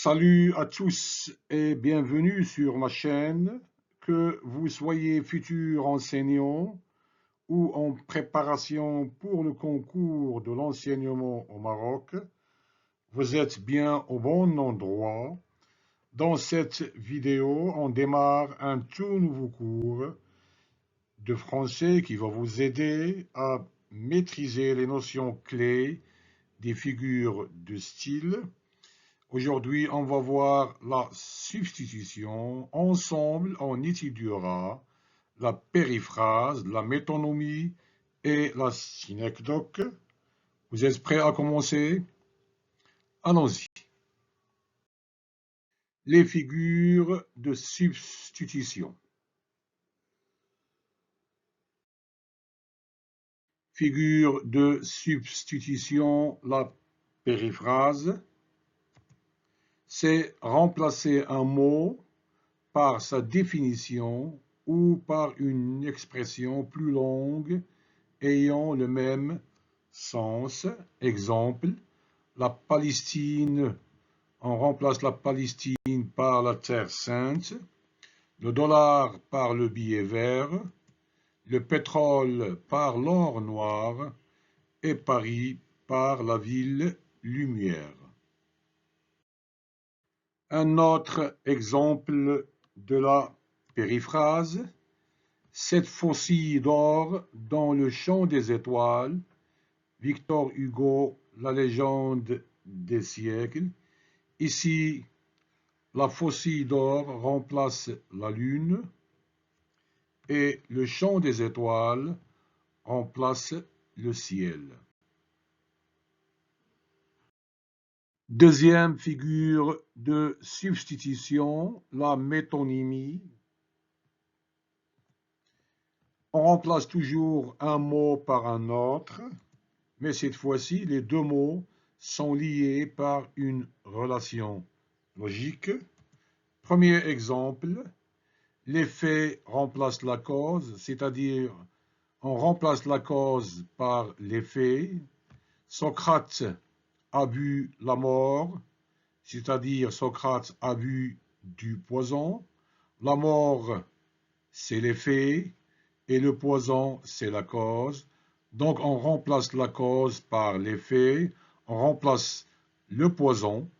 Salut à tous et bienvenue sur ma chaîne. Que vous soyez futur enseignant ou en préparation pour le concours de l'enseignement au Maroc, vous êtes bien au bon endroit. Dans cette vidéo, on démarre un tout nouveau cours de français qui va vous aider à maîtriser les notions clés des figures de style. Aujourd'hui, on va voir la substitution. Ensemble, on étudiera la périphrase, la métonymie et la synecdoque. Vous êtes prêts à commencer? Allons-y. Les figures de substitution. Figure de substitution, la périphrase, c'est remplacer un mot par sa définition ou par une expression plus longue ayant le même sens. Exemple, la Palestine, on remplace la Palestine par la Terre Sainte, le dollar par le billet vert, le pétrole par l'or noir et Paris par la ville lumière. Un autre exemple de la périphrase, cette faucille d'or dans le champ des étoiles, Victor Hugo, La légende des siècles. Ici, la faucille d'or remplace la lune et le champ des étoiles remplace le ciel. Deuxième figure de substitution, la métonymie. On remplace toujours un mot par un autre, mais cette fois-ci, les deux mots sont liés par une relation logique. Premier exemple, l'effet remplace la cause, c'est-à-dire on remplace la cause par l'effet. Socrate a bu la mort, c'est-à-dire Socrate a bu du poison. La mort, c'est l'effet, et le poison, c'est la cause. Donc, on remplace la cause par l'effet, on remplace le poison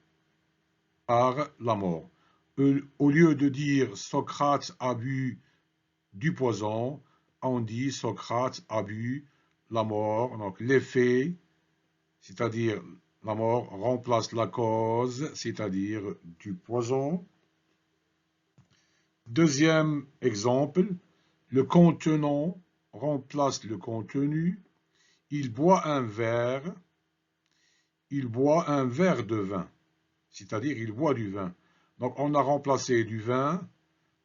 par la mort. Au lieu de dire Socrate a bu du poison, on dit Socrate a bu la mort. Donc, l'effet, c'est-à-dire la mort, remplace la cause, c'est-à-dire du poison. Deuxième exemple, le contenant remplace le contenu. Il boit un verre de vin, c'est-à-dire il boit du vin. Donc on a remplacé du vin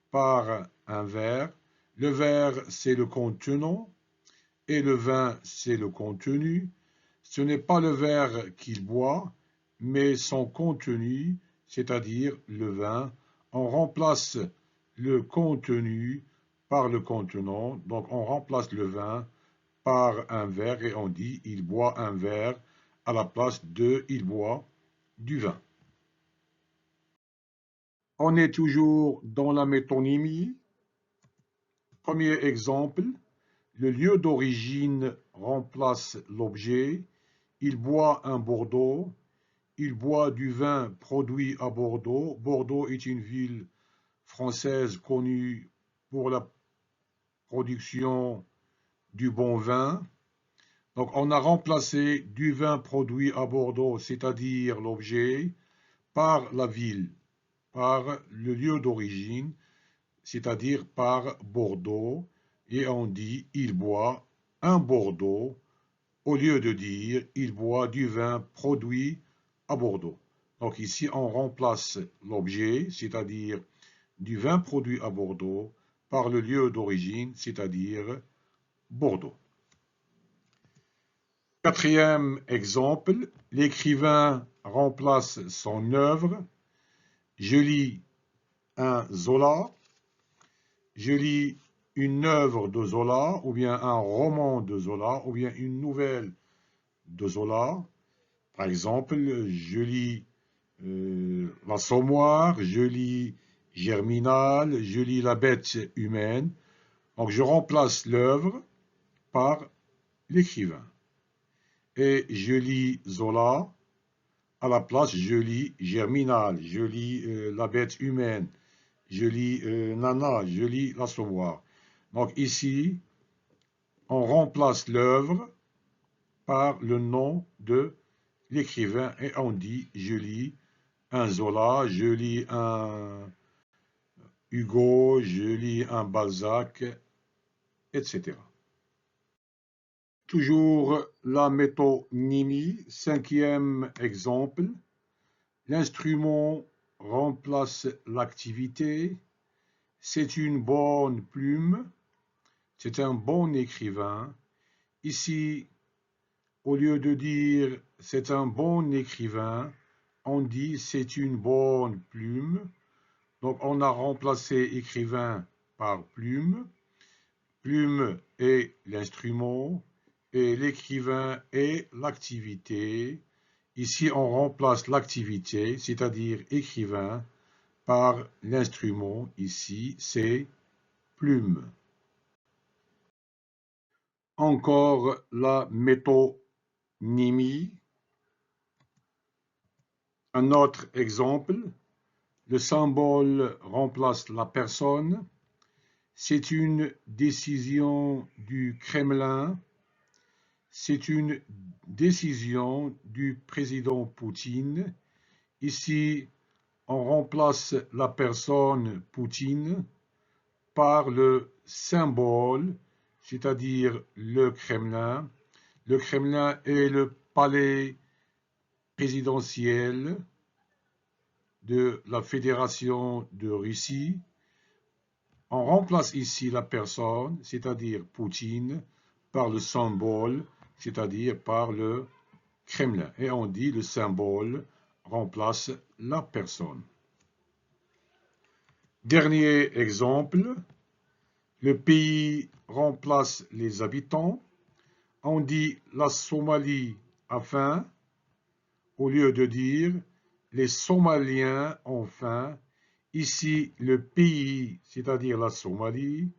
par un verre. Le verre, c'est le contenant et le vin, c'est le contenu. Ce n'est pas le verre qu'il boit, mais son contenu, c'est-à-dire le vin. On remplace le contenu par le contenant. Donc on remplace le vin par un verre et on dit il boit un verre à la place de il boit du vin. On est toujours dans la métonymie. Premier exemple, le lieu d'origine remplace l'objet. Il boit un Bordeaux. Il boit du vin produit à Bordeaux. Bordeaux est une ville française connue pour la production du bon vin. Donc, on a remplacé du vin produit à Bordeaux, c'est-à-dire l'objet, par la ville, par le lieu d'origine, c'est-à-dire par Bordeaux. Et on dit il boit un Bordeaux au lieu de dire il boit du vin produit à Bordeaux. Donc ici, on remplace l'objet, c'est-à-dire du vin produit à Bordeaux, par le lieu d'origine, c'est-à-dire Bordeaux. Quatrième exemple, l'écrivain remplace son œuvre. Je lis un Zola, je lis une œuvre de Zola, ou bien un roman de Zola, ou bien une nouvelle de Zola. Par exemple, je lis l'assommoir, je lis Germinal, je lis la bête humaine. Donc je remplace l'œuvre par l'écrivain. Et je lis Zola, à la place je lis Germinal, je lis la bête humaine, je lis Nana, je lis l'assommoir. Donc ici, on remplace l'œuvre par le nom de l'écrivain et on dit je lis un Zola, je lis un Hugo, je lis un Balzac, etc. Toujours la métonymie, cinquième exemple. L'instrument remplace l'activité. C'est une bonne plume. C'est un bon écrivain. Ici, au lieu de dire c'est un bon écrivain, on dit c'est une bonne plume. Donc on a remplacé écrivain par plume. Plume est l'instrument et l'écrivain est l'activité. Ici, on remplace l'activité, c'est-à-dire écrivain, par l'instrument. Ici, c'est plume. Encore la métonymie. Un autre exemple, le symbole remplace la personne. C'est une décision du Kremlin. C'est une décision du président Poutine. Ici, on remplace la personne Poutine par le symbole, c'est-à-dire le Kremlin. Le Kremlin est le palais présidentiel de la Fédération de Russie. On remplace ici la personne, c'est-à-dire Poutine, par le symbole, c'est-à-dire par le Kremlin. Et on dit le symbole remplace la personne. Dernier exemple, le pays remplace les habitants. On dit la Somalie a faim, au lieu de dire les Somaliens ont faim. Ici, le pays, c'est-à-dire la Somalie,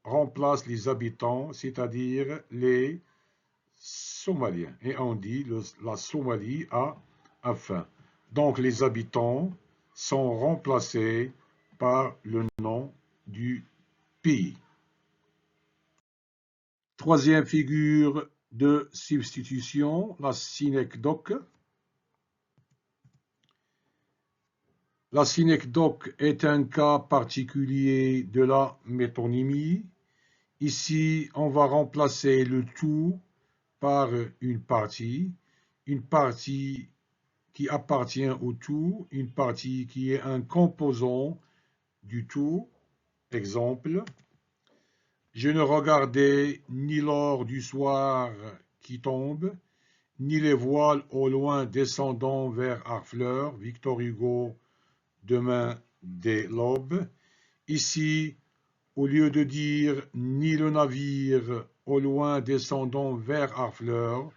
remplace les habitants, c'est-à-dire les Somaliens. Et on dit la Somalie a faim. Donc les habitants sont remplacés par le nom du pays. Troisième figure de substitution, la synecdoque. La synecdoque est un cas particulier de la métonymie. Ici, on va remplacer le tout par une partie qui appartient au tout, une partie qui est un composant du tout. Exemple, je ne regardais ni l'or du soir qui tombe, ni les voiles au loin descendant vers Harfleur, Victor Hugo, demain dès l'aube. Ici, au lieu de dire ni le navire au loin descendant vers Harfleur,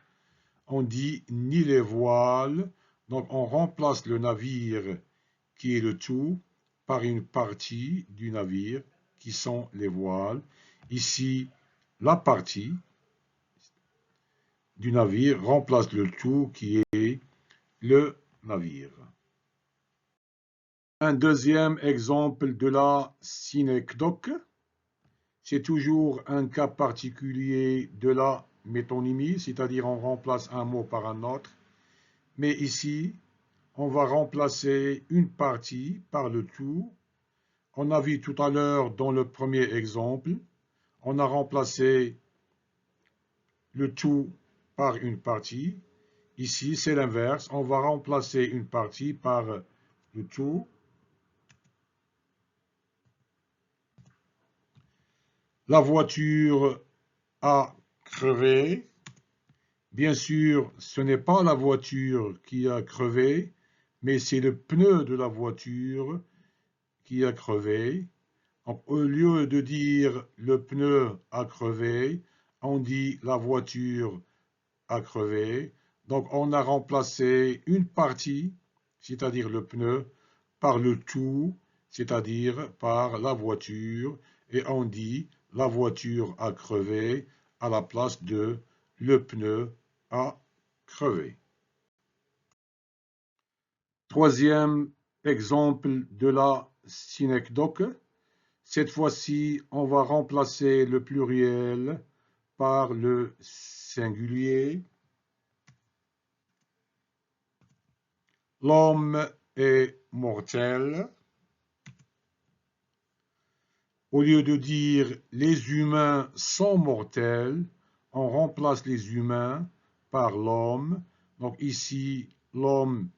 on dit ni les voiles. Donc on remplace le navire qui est le tout par une partie du navire qui sont les voiles. Ici, la partie du navire remplace le tout qui est le navire. Un deuxième exemple de la synecdoque, c'est toujours un cas particulier de la métonymie, c'est-à-dire on remplace un mot par un autre. Mais ici, on va remplacer une partie par le tout. On a vu tout à l'heure dans le premier exemple, on a remplacé le tout par une partie. Ici, c'est l'inverse. On va remplacer une partie par le tout. La voiture a crevé. Bien sûr, ce n'est pas la voiture qui a crevé, mais c'est le pneu de la voiture qui a crevé. Donc, au lieu de dire le pneu a crevé, on dit la voiture a crevé. Donc, on a remplacé une partie c'est-à-dire le pneu, par le tout, c'est-à-dire par la voiture, et on dit la voiture a crevé à la place de le pneu a crevé. Troisième exemple de la synecdoque. Cette fois-ci, on va remplacer le pluriel par le singulier. L'homme est mortel. Au lieu de dire les humains sont mortels, on remplace les humains par l'homme. Donc ici, l'homme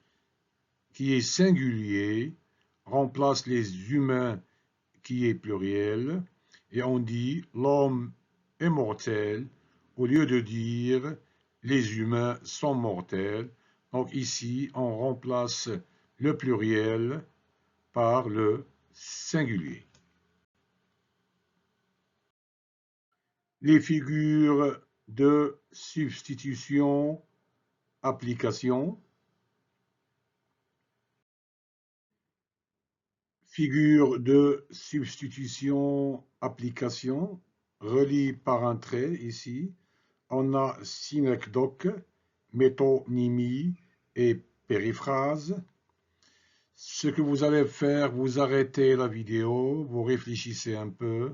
qui est singulier remplace les humains qui est pluriel. Et on dit l'homme est mortel au lieu de dire les humains sont mortels. Donc ici, on remplace le pluriel par le singulier. Les figures de substitution, application. Figure de substitution, application, relie par un trait ici. On a synecdoque, métonymie et périphrase. Ce que vous allez faire, vous arrêtez la vidéo, vous réfléchissez un peu,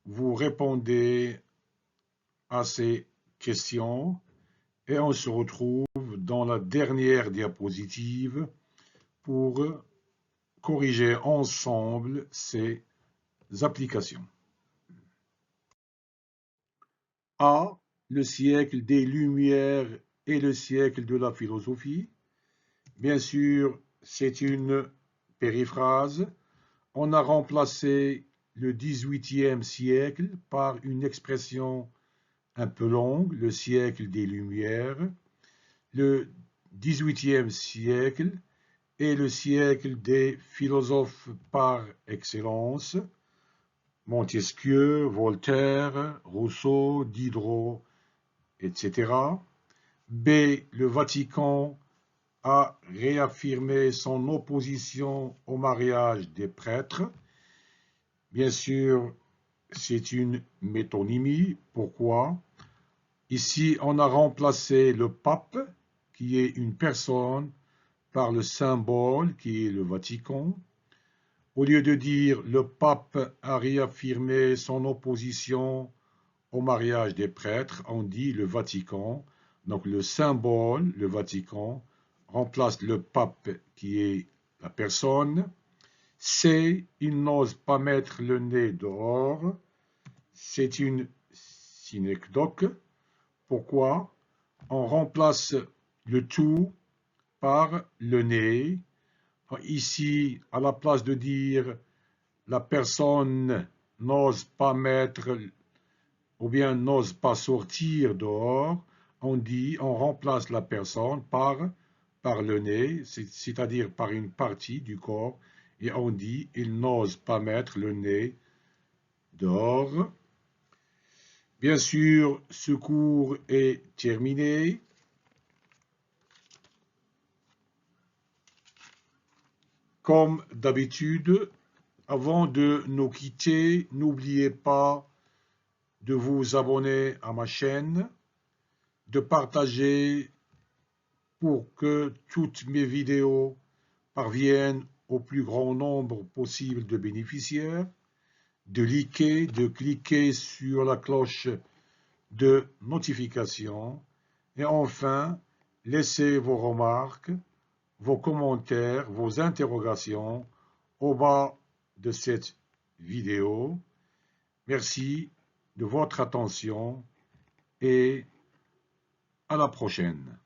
vous répondez à ces questions et on se retrouve dans la dernière diapositive pour corriger ensemble ces applications. A, le siècle des Lumières et le siècle de la philosophie. Bien sûr, c'est une périphrase. On a remplacé le XVIIIe siècle par une expression un peu longue, le siècle des Lumières. Le XVIIIe siècle est le siècle des philosophes par excellence. Montesquieu, Voltaire, Rousseau, Diderot, etc. B, le Vatican a réaffirmé son opposition au mariage des prêtres. Bien sûr, c'est une métonymie. Pourquoi? Ici, on a remplacé le pape, qui est une personne, par le symbole, qui est le Vatican. Au lieu de dire le pape a réaffirmé son opposition au mariage des prêtres, on dit le Vatican. Donc le symbole, le Vatican, remplace le pape qui est la personne. C, il n'ose pas mettre le nez dehors. C'est une synecdoque. Pourquoi? On remplace le tout par le nez. Ici, à la place de dire la personne n'ose pas mettre ou bien n'ose pas sortir dehors, on remplace la personne par le nez, c'est-à-dire par une partie du corps, et on dit il n'ose pas mettre le nez dehors. Bien sûr, ce cours est terminé. Comme d'habitude, avant de nous quitter, n'oubliez pas de vous abonner à ma chaîne, de partager pour que toutes mes vidéos parviennent au plus grand nombre possible de bénéficiaires, de liker, de cliquer sur la cloche de notification et enfin, laissez vos remarques, vos commentaires, vos interrogations au bas de cette vidéo. Merci de votre attention et à la prochaine.